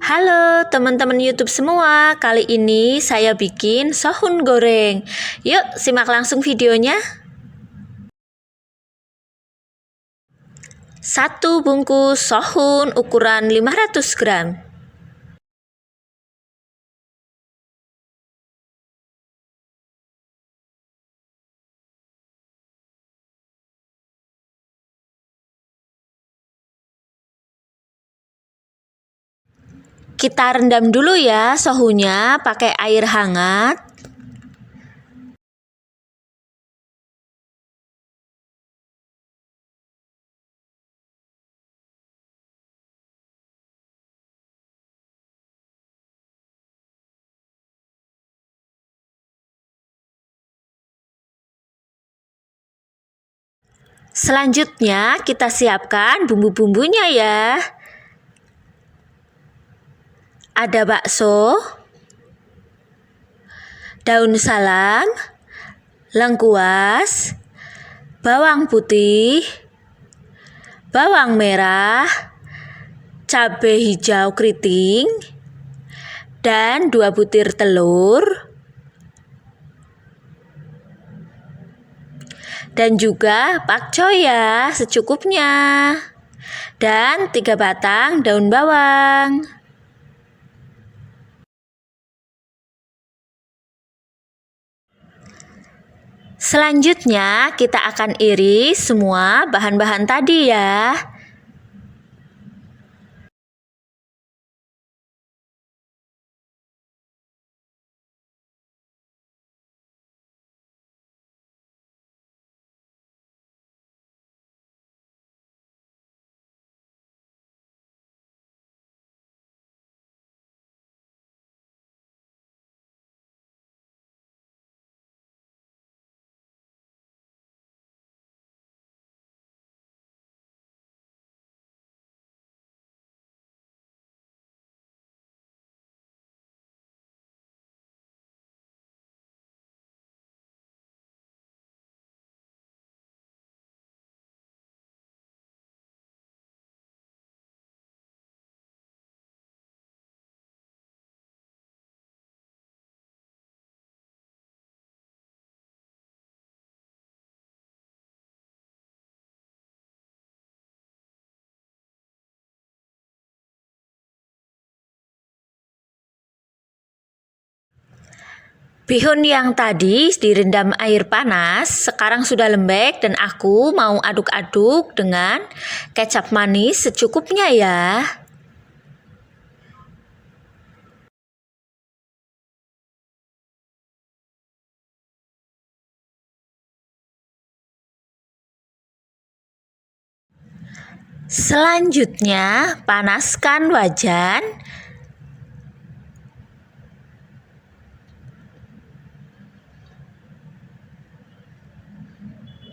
Halo teman-teman YouTube semua, kali ini saya bikin sohun goreng. Yuk simak langsung videonya. 1 bungkus sohun ukuran 500 gram. Kita rendam dulu ya sohunnya pakai air hangat. Selanjutnya kita siapkan bumbu-bumbunya ya. Ada bakso, daun salam, lengkuas, bawang putih, bawang merah, cabai hijau keriting, dan 2 butir telur, dan juga pakcoy ya secukupnya, dan 3 batang daun bawang. Selanjutnya kita akan iris semua bahan-bahan tadi ya. Bihun yang tadi direndam air panas sekarang sudah lembek dan aku mau aduk-aduk dengan kecap manis secukupnya ya. Selanjutnya panaskan wajan.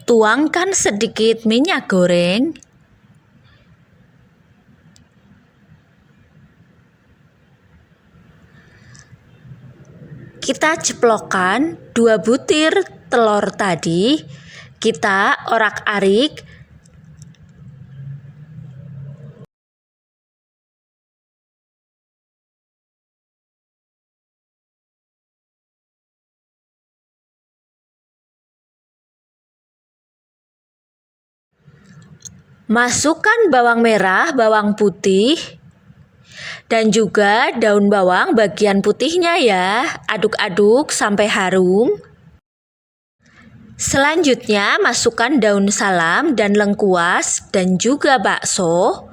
Tuangkan sedikit minyak goreng. Kita ceplokkan 2 butir telur tadi. Kita orak-arik. Masukkan bawang merah, bawang putih, dan juga daun bawang bagian putihnya ya. Aduk-aduk sampai harum. Selanjutnya masukkan daun salam dan lengkuas dan juga bakso.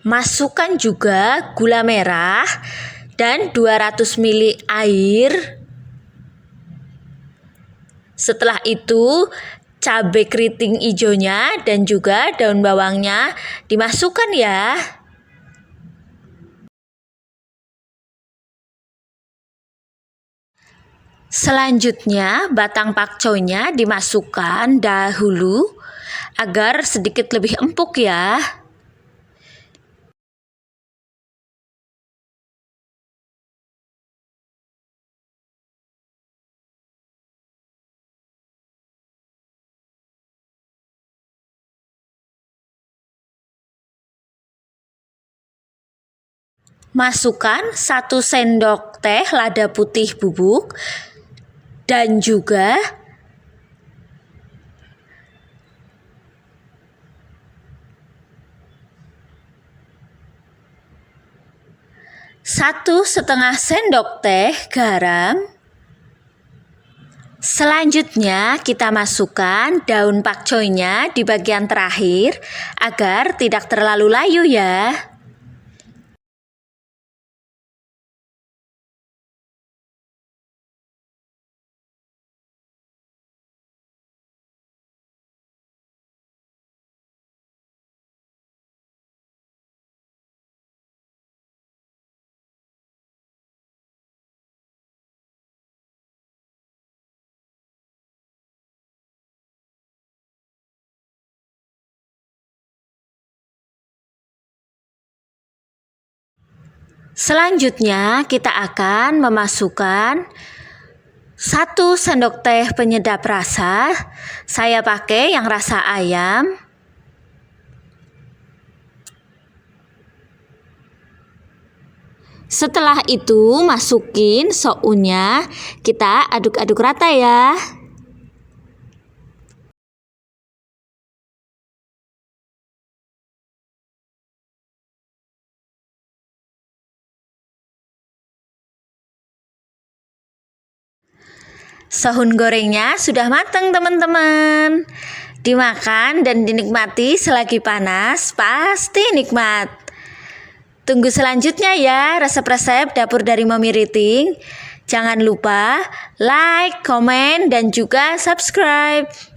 Masukkan juga gula merah dan 200 ml air. Setelah itu cabai keriting hijaunya dan juga daun bawangnya dimasukkan ya. Selanjutnya batang pakcoynya dimasukkan dahulu agar sedikit lebih empuk ya. Masukkan 1 sendok teh lada putih bubuk dan juga 1,5 sendok teh garam. Selanjutnya kita masukkan daun pakcoynya di bagian terakhir agar tidak terlalu layu ya. Selanjutnya kita akan memasukkan 1 sendok teh penyedap rasa. Saya pakai yang rasa ayam. Setelah itu masukin sounnya, kita aduk-aduk rata ya. Soun gorengnya sudah matang teman-teman. Dimakan dan dinikmati selagi panas, pasti nikmat. Tunggu selanjutnya ya resep-resep dapur dari Mommy Riting. Jangan lupa like, komen, dan juga subscribe.